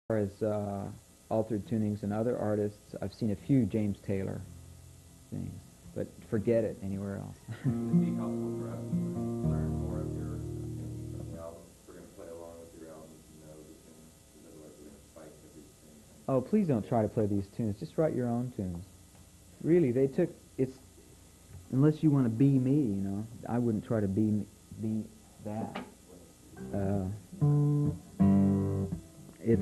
far as altered tunings and other artists, I've seen a few James Taylor things, but forget it anywhere else. It'd be helpful for us to learn more of your tunes from the album. We're going to play along with your album to know the tunes, because otherwise we're going to fight everything. Oh, please don't try to play these tunes. Just write your own tunes. Really, they took, it's, unless you want to be me, you know, I wouldn't try to be that. It's,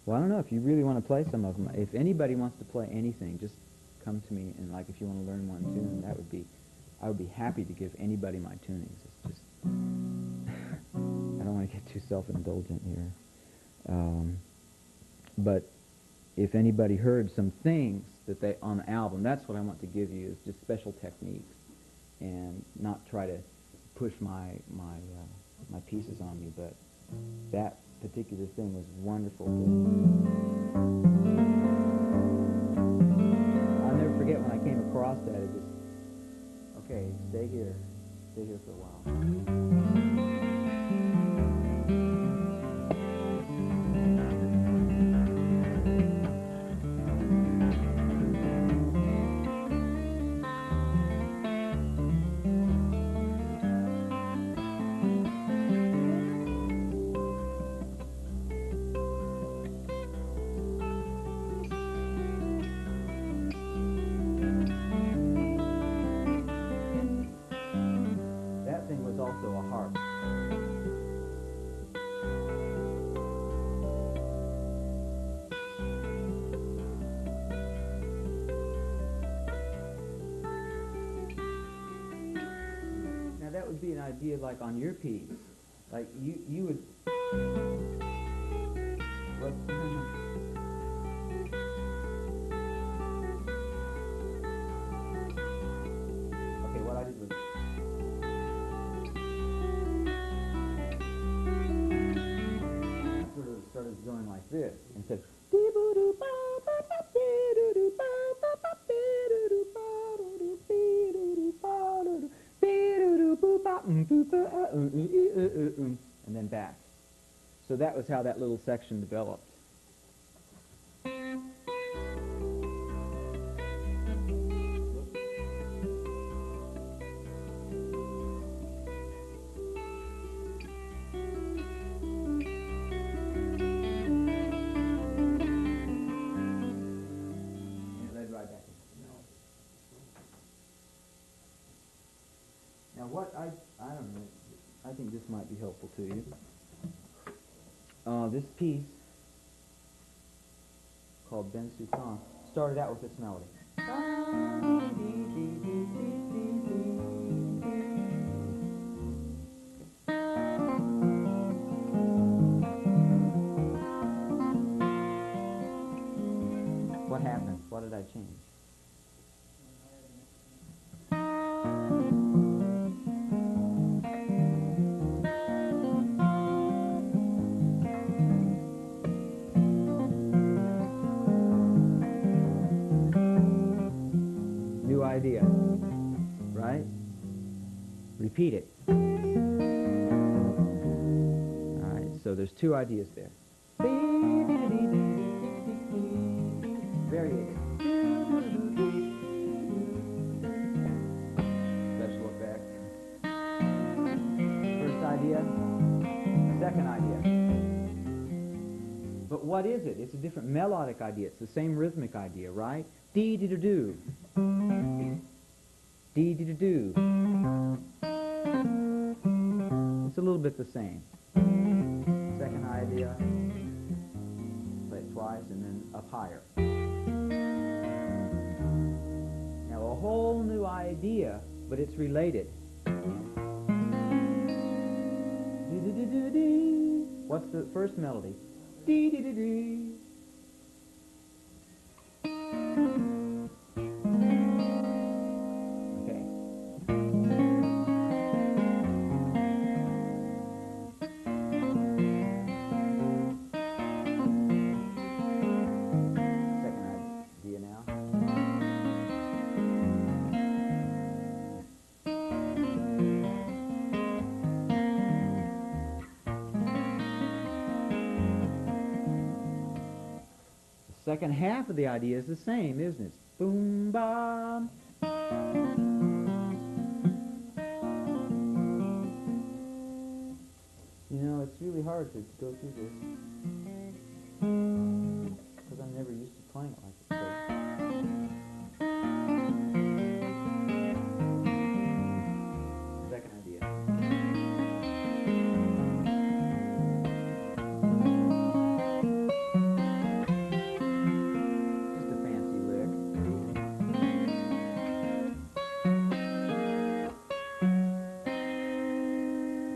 well, I don't know, if you really want to play some of them, if anybody wants to play anything, just come to me, and like if you want to learn one tune, that would be, I would be happy to give anybody my tunings. It's just, I don't want to get too self-indulgent here. But if anybody heard some things that they, on the album, that's what I want to give you, is just special techniques, and not try to push my pieces on you, but that particular thing was wonderful. I'll never forget when I came across that, it just, okay, stay here for a while. Also a harp. Now that would be an idea like on your piece. Like you would, what, okay, what I did was started going like this, and said, and then back. So that was how that little section developed. Now what I don't know, I think this might be helpful to you. This piece, called bensusan, started out with this melody. What happened? What did I change? Idea, right? Repeat it. All right, so there's two ideas there. Variated. Special effect. First idea, second idea. But what is it? It's a different melodic idea. It's the same rhythmic idea, right? Dee-dee-doo-doo. Dee-dee-doo-doo. It's a little bit the same. Second idea, play it twice and then up higher. Now a whole new idea, but it's related. Dee-dee-doo-doo-dee. What's the first melody? Dee-dee-doo-dee. second half of the idea is the same, isn't it? Boom, bam. You know, it's really hard to go through this because I'm never used to playing it like this. Second idea. Just a fancy lick.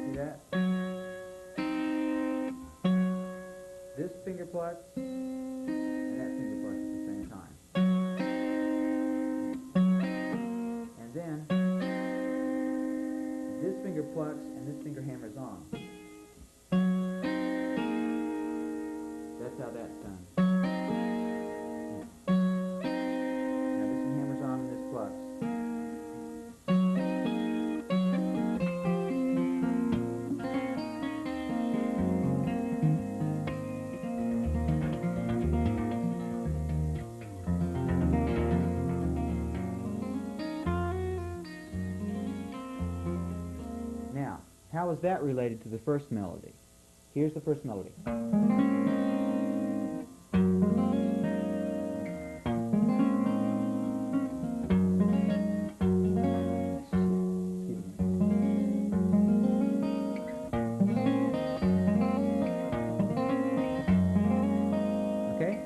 See that? This finger pluck and that finger pluck at the same time. And then this finger plucks and this finger hammers on. That's how that's done. Now this one hammers on and this plucks. Now, how is that related to the first melody? Here's the first melody. Okay?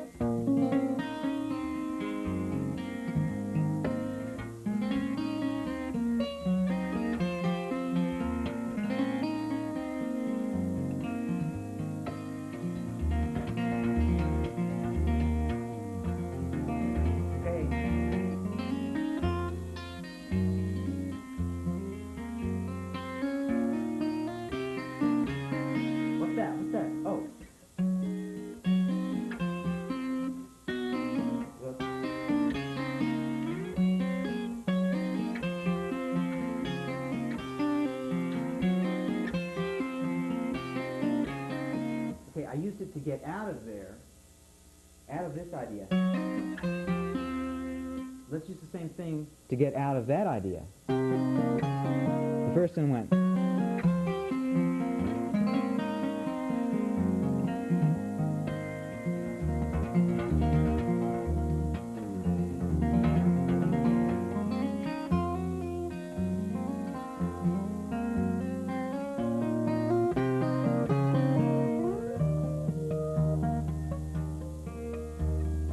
What's that? What's that? Oh. Look. Okay, I used it to get out of there, out of this idea. Let's use the same thing to get out of that idea. The first one went.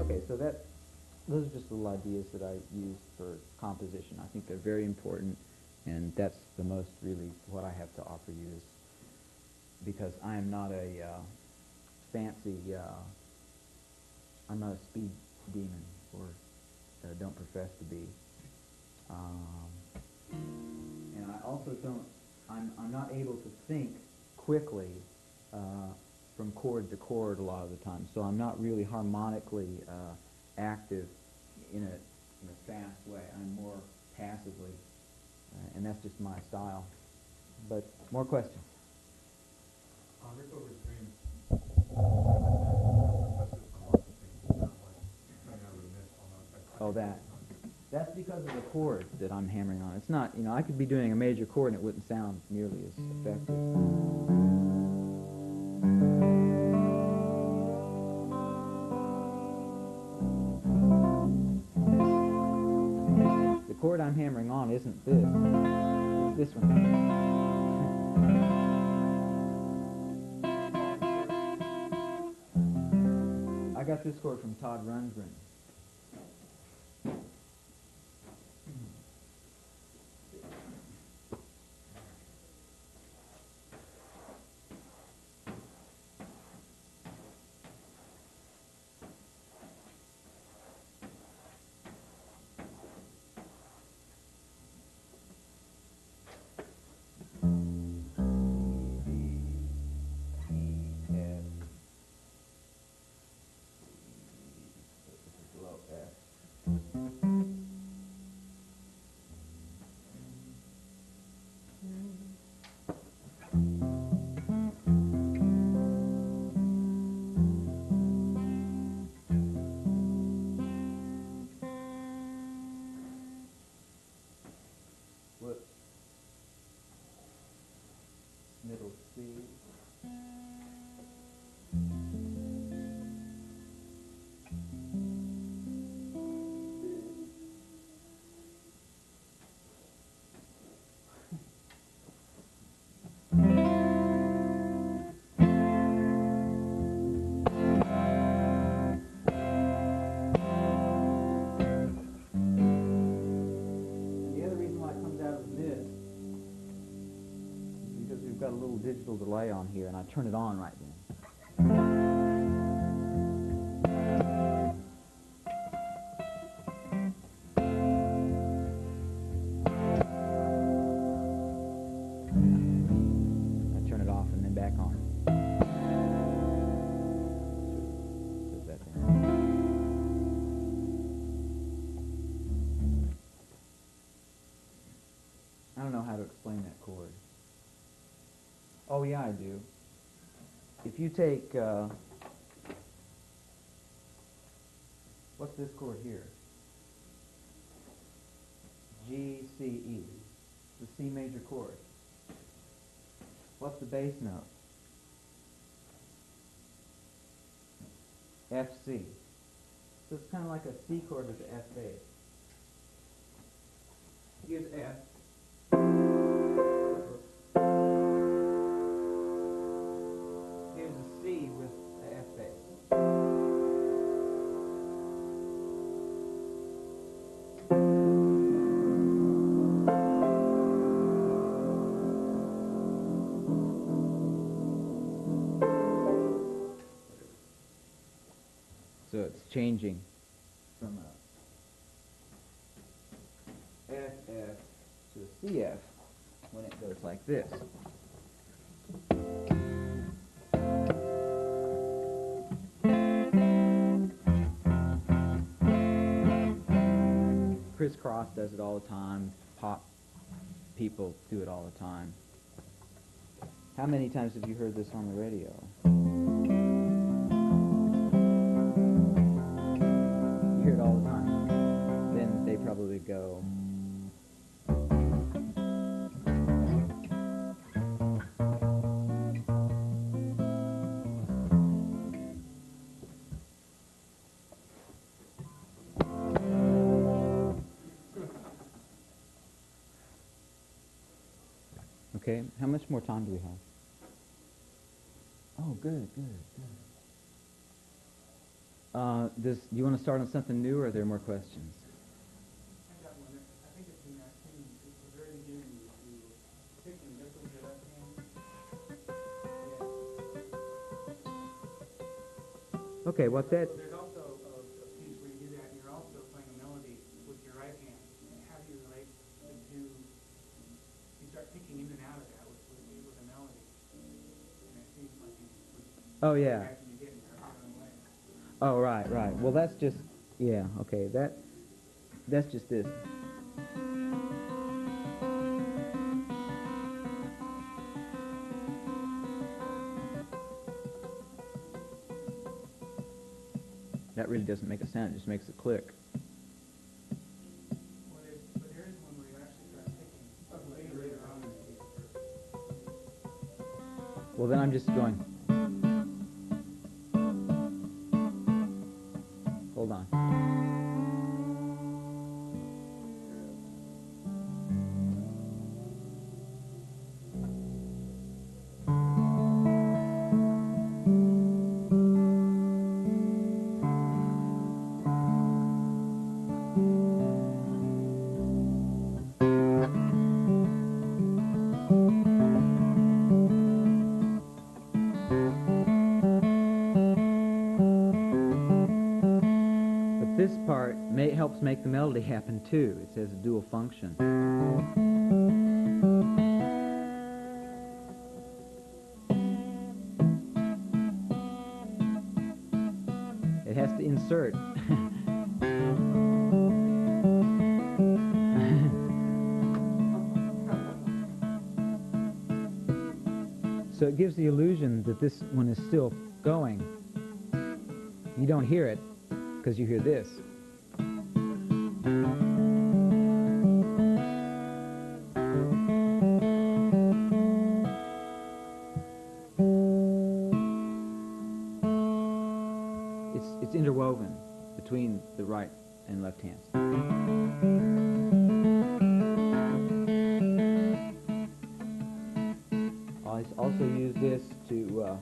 Okay, so those are just little ideas that I use for composition. I think they're very important, and that's the most really what I have to offer you is because I am not a fancy, I'm not a speed demon, or don't profess to be. And I also don't, I'm not able to think quickly from chord to chord a lot of the time, so I'm not really harmonically active in a fast way. I'm more passively, and that's just my style. But more questions? On Rickover's dream, emphasis on lots of things. It sounds like coming out of the mist almost. Oh, that's because of the chord that I'm hammering on. It's not, I could be doing a major chord and it wouldn't sound nearly as effective. The chord I'm hammering on isn't this. It's this one. I got this chord from Todd Rundgren. little digital delay on here, and I turn it on right then. I turn it off and then back on. Put that there. I don't know how to explain that chord. Oh yeah, I do. If you take, what's this chord here? G, C, E. The C major chord. What's the bass note? F, C. So it's kind of like a C chord with the F bass. Here's F. Here's a C with the F bass. So it's changing from a F, F to a CF when it goes like this. Crisscross does it all the time. Pop people do it all the time. How many times have you heard this on the radio? You hear it all the time. Then they probably go. Okay, how much more time do we have? Oh, good. Do you want to start on something new, or are there more questions? I got one. I think it's in that scene. It's the very beginning. You picking this with your left hand. Yeah. Okay, what that? There's also a piece where you do that, and you're also playing a melody with your right hand. And how do you relate the two? You start picking in and out of that with a melody, and it seems like you. Oh yeah. After you get in there, way. Oh right. Well, that's just yeah. Okay, that's just this. That really doesn't make a sound. It just makes a click. Well, but there is one where you actually start picking later on in the piece. Well, then I'm just going. Hold on. This part helps make the melody happen too. It says a dual function. It has to insert. So it gives the illusion that this one is still going. You don't hear it because you hear this. It's interwoven between the right and left hands. I also use this to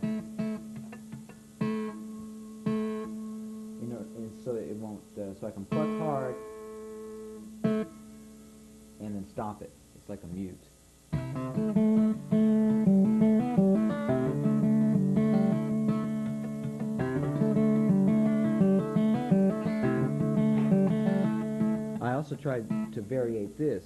so that it won't, so I can pluck hard and then stop it. It's like a mute. also tried to variate this.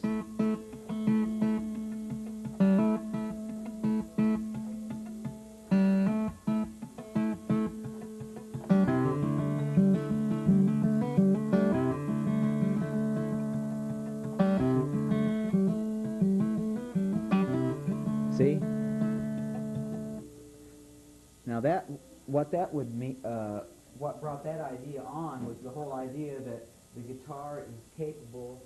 See? Now what that would mean, what brought that idea on was the whole idea that the guitar is capable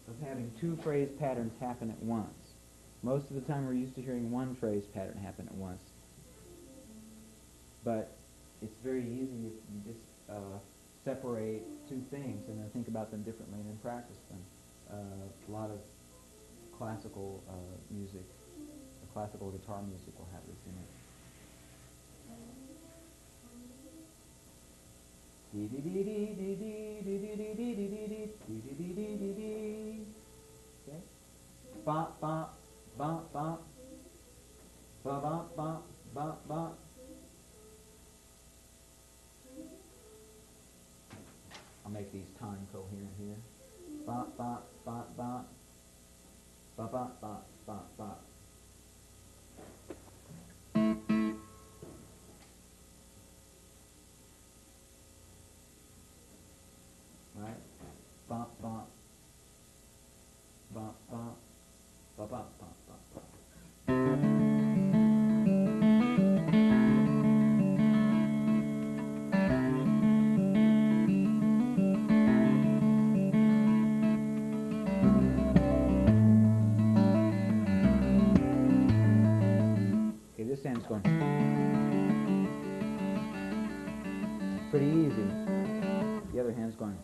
of having two phrase patterns happen at once. Most of the time we're used to hearing one phrase pattern happen at once. But it's very easy if you just separate two things and then think about them differently and then practice them. A lot of classical music, classical guitar music will have this in it. Okay. Bop bop bop bop bop bop bop bop bop. I'll make these time coherent here. Bop bop bop bop bop bop bop bop bop. Right? Bop, bop, bop, bop, bop, bop, bop, bop, bop. Okay, this hand's going pretty easy. The other hand's going.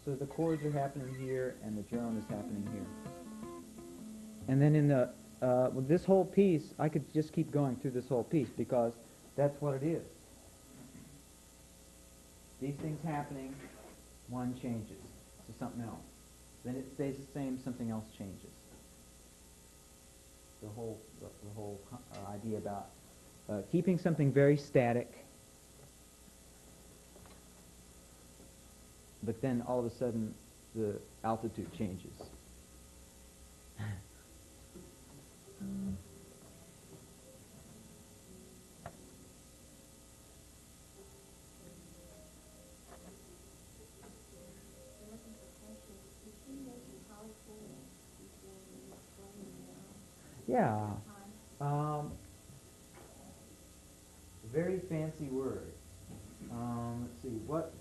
So the chords are happening here, and the drone is happening here. And then in the with this whole piece, I could just keep going through this whole piece because that's what it is. These things happening, one changes to something else. Then it stays the same, something else changes. The whole idea about keeping something very static, but then all of a sudden the altitude changes. Yeah. Very fancy word. Let's see, what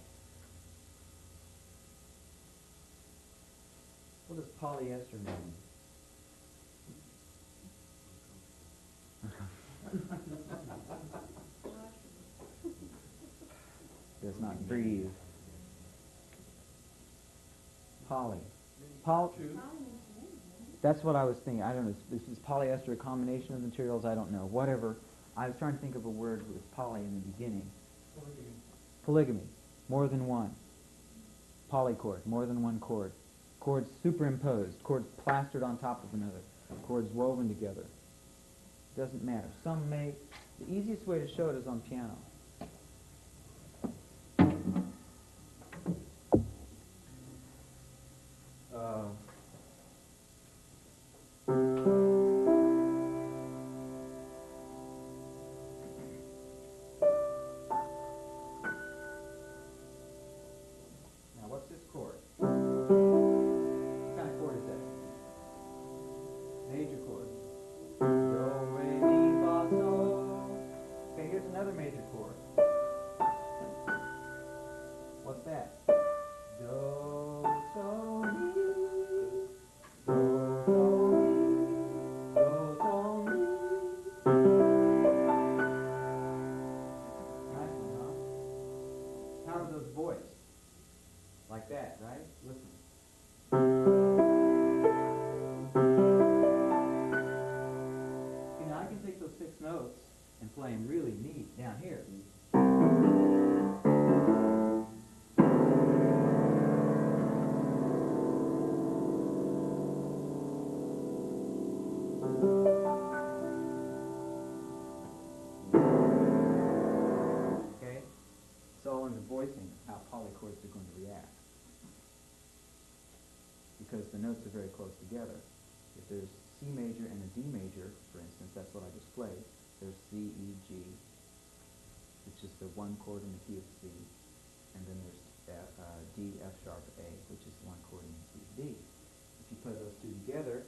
does polyester mean? Does not breathe. That's what I was thinking. I don't know. Is polyester a combination of materials? I don't know. Whatever. I was trying to think of a word with poly in the beginning. Polygamy. More than one. Polychord. More than one chord. Chords superimposed. Chords plastered on top of another. Chords woven together. Doesn't matter. Some may. The easiest way to show it is on piano. Now, what's this chord? What kind of chord is that? Major chord. Do, re, mi, fa, sol. Okay, here's another major chord. What's that? Do, so, mi. Do, so, mi. Do, so, mi. Nice one, huh? How are those voiced? Like that, right? Listen. notes and play them really neat down here. Okay? It's all in the voicing how polychords are going to react. Because the notes are very close together. If there's C major and a D major, for instance, that's what I just played. There's C, E, G, which is the one chord in the key of C, and then there's D, F sharp, A, which is the one chord in the key of D. If you play those two together,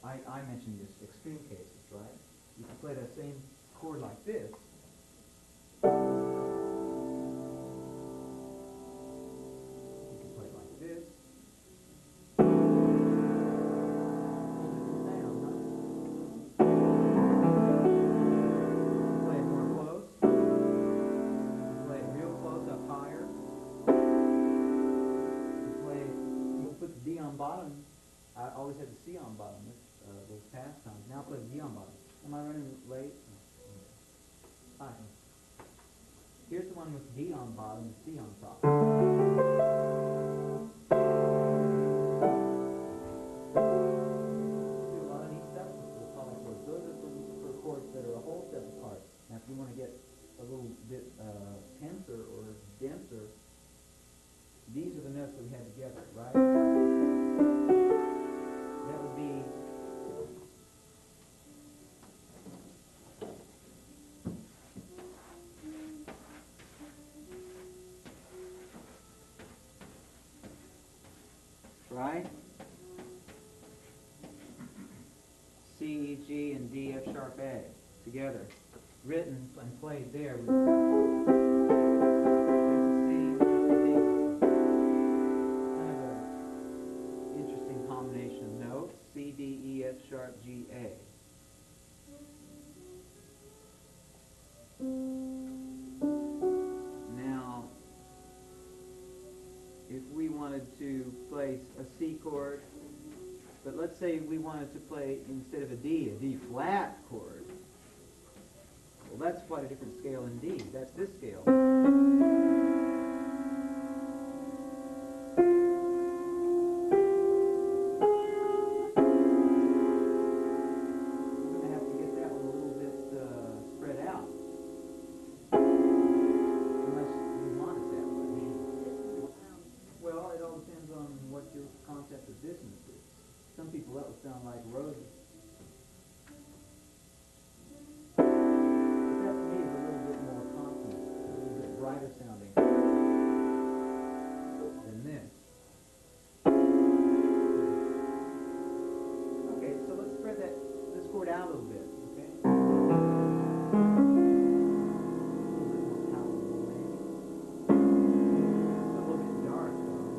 I mentioned this extreme cases, right? You can play that same chord like this. You can play it like this. Bottom, I always had the C on bottom, those past times. Now I play the D on bottom. Am I running late? Hi. Here's the one with D on bottom and C on top. Do a lot of neat stuff with the polychords. Those are for chords that are a whole step apart. Now if you want to get a little bit tenser or denser, these are the notes that we had together, right? That would be right? C, E, G, and D, F sharp, A together. Written and played there with C, D, E, F sharp, G, A. Now, if we wanted to place a C chord, but let's say we wanted to play, instead of a D flat chord, well, that's quite a different scale in D. That's this scale. Some people that would sound like roses. But that to me is a little bit more consonant, a little bit brighter sounding than this. Okay, so let's spread this chord out a little bit, okay? A little bit more palatable maybe. It's a little bit dark though.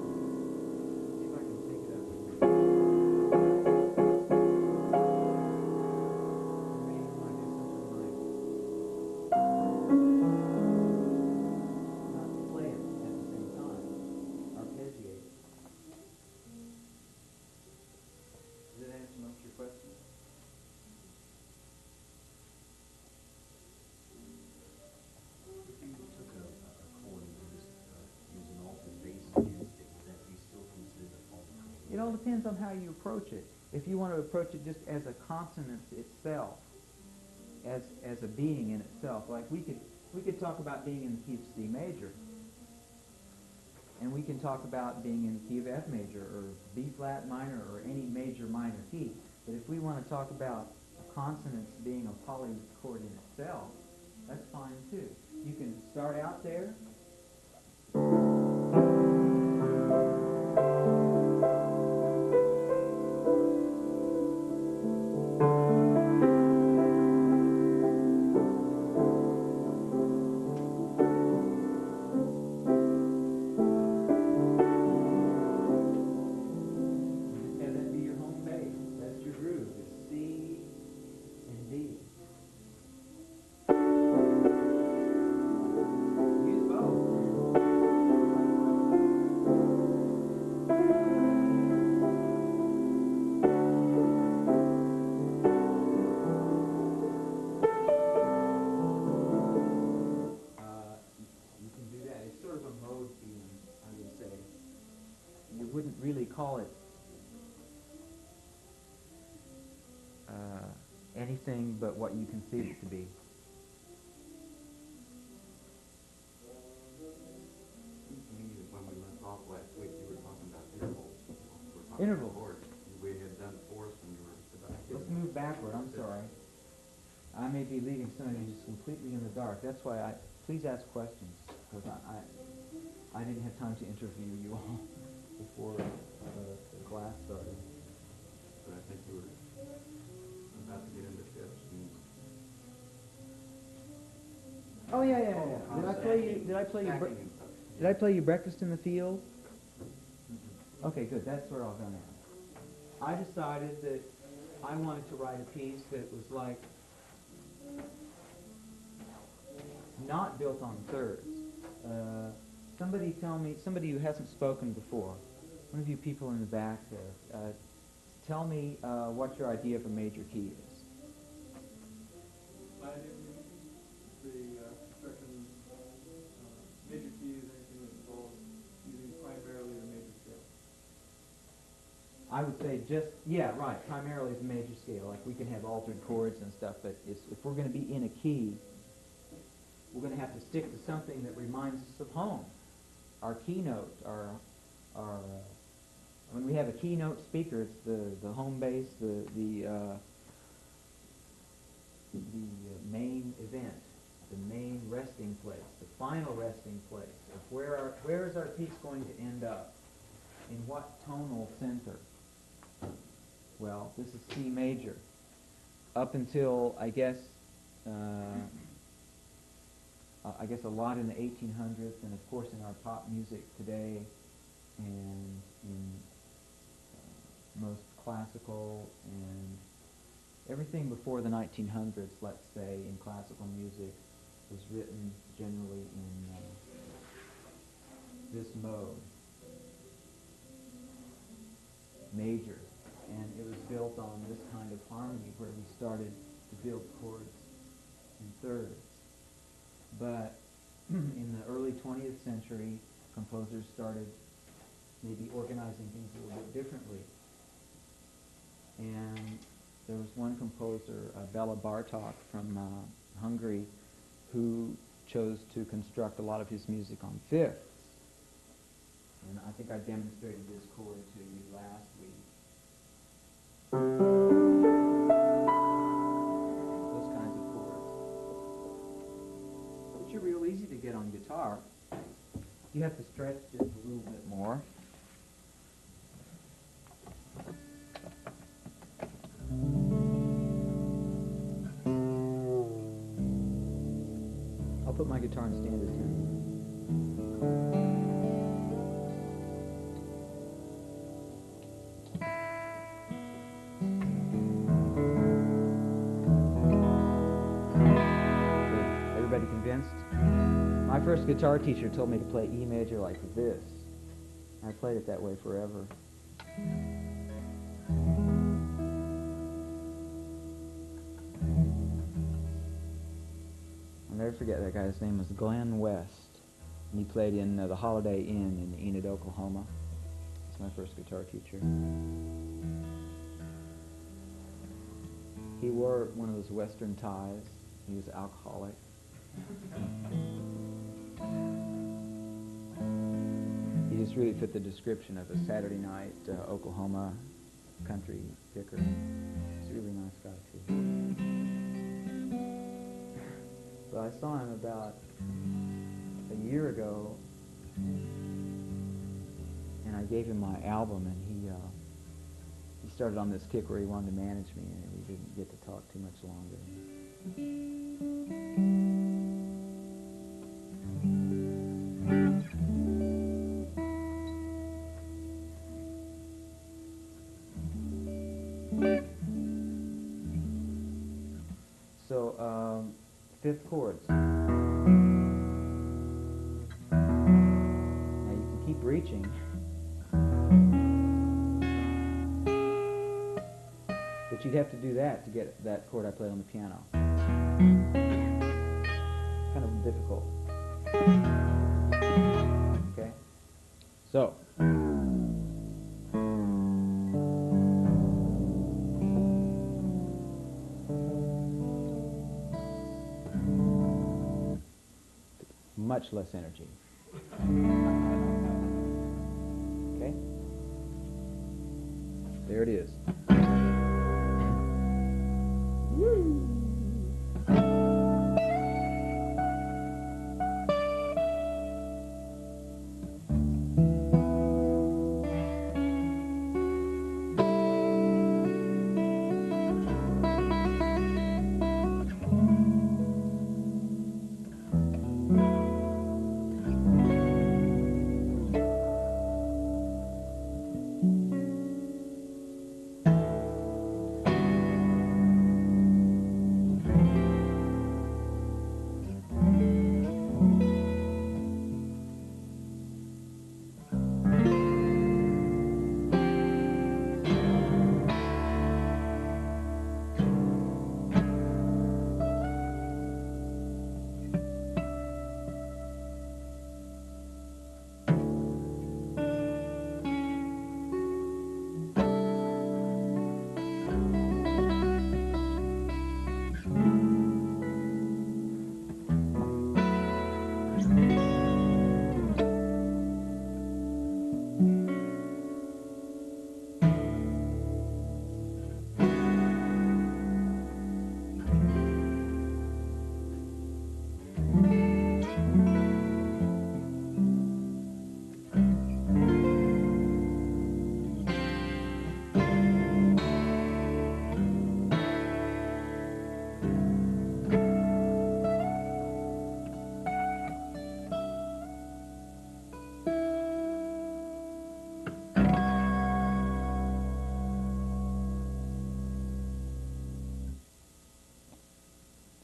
See if I can take it up a little bit. It all depends on how you approach it. If you want to approach it just as a consonant itself, as a being in itself, like we could talk about being in the key of C major, and we can talk about being in the key of F major or B flat minor or any major minor key. But if we want to talk about consonants being a polychord in itself, that's fine too. You can start out there. Use both. wouldn't really call it anything but what you conceive it to be. When we left off last week, you were talking about intervals. Intervals. Chords. We had done fourths and you were about to Let's move backward. I'm sorry. I may be leaving some of you just completely in the dark. That's why please ask questions, because I didn't have time to interview you all before the class started. But I think you were about to get into fifths. Oh yeah. Did I play you Breakfast in the Field? Okay, good. That's where I'll go now. I decided that I wanted to write a piece that was like not built on thirds. Somebody tell me, somebody who hasn't spoken before, one of you people in the back there, tell me what your idea of a major key is. My idea of the construction major key is anything that involves using primarily the major scale. I would say primarily the major scale. Like we can have altered chords and stuff, but if we're going to be in a key, we're going to have to stick to something that reminds us of home. Our keynote, when we have a keynote speaker, it's the home base, the main event, the main resting place, the final resting place of where is our piece going to end up? In what tonal center? Well, this is C major. Up until I guess a lot in the 1800s, and of course in our pop music today, and in most classical and everything before the 1900s, let's say, in classical music, was written generally in this mode, major, and it was built on this kind of harmony where we started to build chords in thirds. But in the early 20th century, composers started maybe organizing things a little bit differently. And there was one composer, Bela Bartok from Hungary, who chose to construct a lot of his music on fifths. And I think I demonstrated this chord to you last week. Those kinds of chords, which are real easy to get on guitar. You have to stretch just a little bit more. I'll put my guitar in standard tune. Everybody convinced? My first guitar teacher told me to play E major like this. I played it that way forever. I'll never forget that guy. His name was Glenn West. And he played in the Holiday Inn in Enid, Oklahoma. That's my first guitar teacher. He wore one of those Western ties. He was alcoholic. He just really fit the description of a Saturday night Oklahoma country picker. He's a really nice guy too. But I saw him about a year ago, and I gave him my album, and he started on this kick where he wanted to manage me, and we didn't get to talk too much longer. So, fifth chords. Now you can keep reaching. But you'd have to do that to get that chord I played on the piano. Kind of difficult. Okay? So, much less energy. Okay? There it is.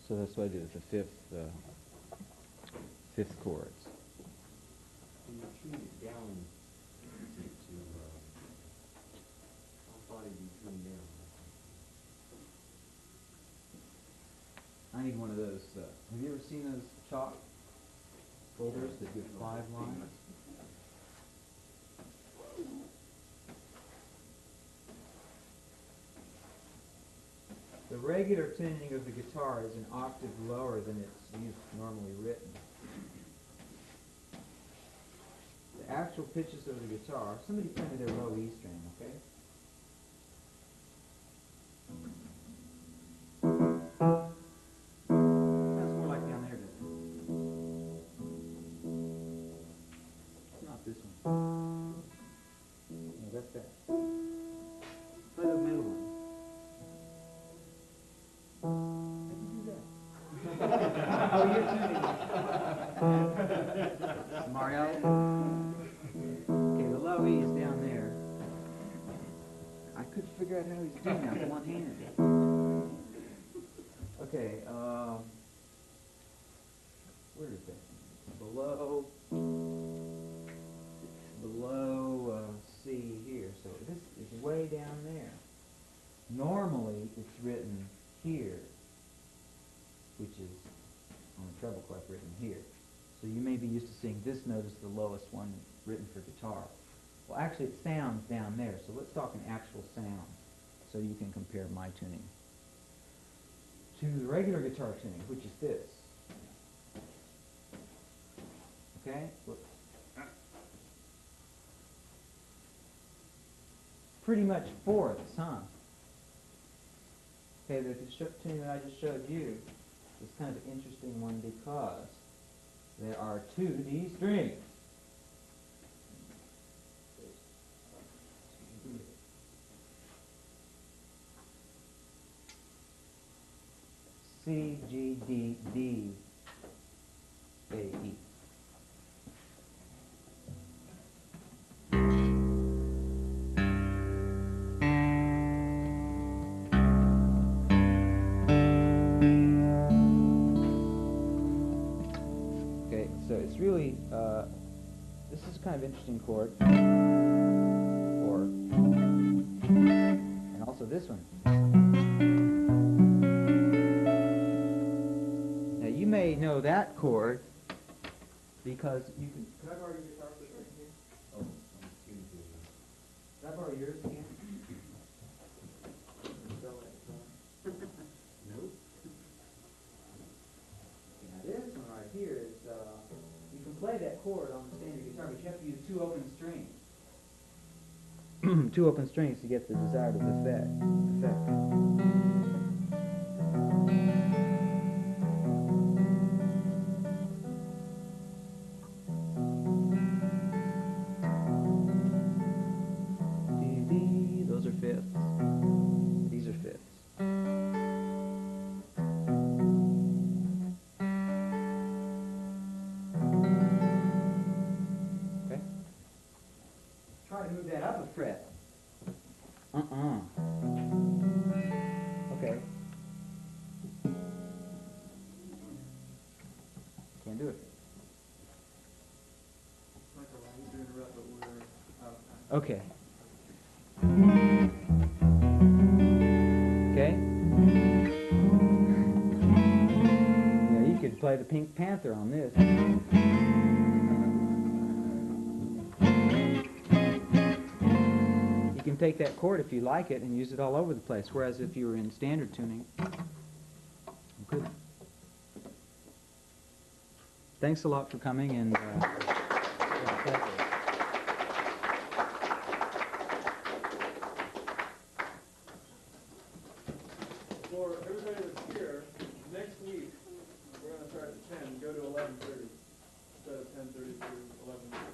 So that's what I do with the fifth chords. When you tune it down to how far do you tune down? I need one of those. Have you ever seen those chalk folders that give 5 lines? The regular tuning of the guitar is an octave lower than it's normally written. The actual pitches of the guitar, somebody play me their low E string, okay? Sounds more like down there, doesn't it? Not this one. No, that's that. Play the middle one. Oh, you're tuning. Mario? Okay, the low E is down there. I couldn't figure out how he's doing that with one hand. Okay, where is that? Below C here. So this is way down there. Normally, it's written here, which is on the treble clef written here. So you may be used to seeing this note as the lowest one written for guitar. Well, actually it sounds down there, so let's talk in actual sound so you can compare my tuning to the regular guitar tuning, which is this. Okay? Whoops. Pretty much fourths, huh? Okay, the tuning that I just showed you is kind of an interesting one because there are 2 D strings. C, G, D, D, A, E. Okay, so it's really, this is kind of interesting chord. And also this one. Now you may know that chord because you can. Could I borrow your guitar for a second here? Oh, I'm tuned to it. Could I borrow yours again? Nope. Now this one right here is chord on the standard guitar, but you have to use 2 open strings. 2 open strings to get the desired effect. Those are fifths. These are fifths. Okay. Try to move that up a fret. Okay. Can't do it. Michael, I need to interrupt, but we're out of time. Okay. Okay. Yeah, you could play the Pink Panther on this. You can take that chord if you like it and use it all over the place, whereas if you were in standard tuning, you couldn't. Thanks a lot for coming, and it was a pleasure. For everybody that's here, next week, we're going to start at 10, go to 11:30, instead of 10:30 to 11:30.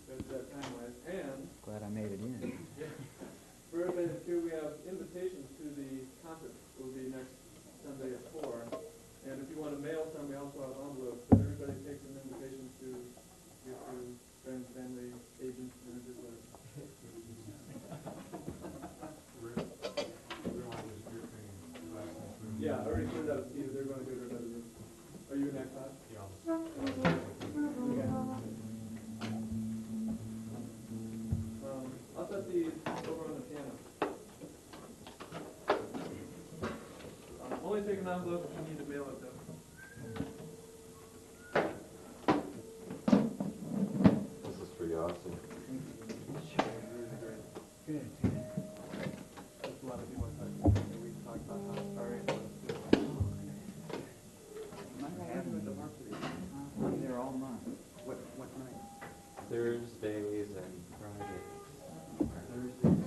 That's that time-wise. And Glad I made it in. for everybody that's here, we have invitations to the concert. It will be next Sunday at 4. And if you want to mail some, we also have envelopes. But everybody takes an invitation to give to friends, family, agents, managers, whatever. Yeah, I already cleared out Steve. They're going to go to another room. Are you in that class? Yeah. Okay. I'll set these over on the piano. Only take an envelope if you need to mail it, though. This is for you, Austin. Good. That's a lot of people I talk to. We talk about how sorry it was. I'm there all month. What night? Thursdays and Fridays. Thursday.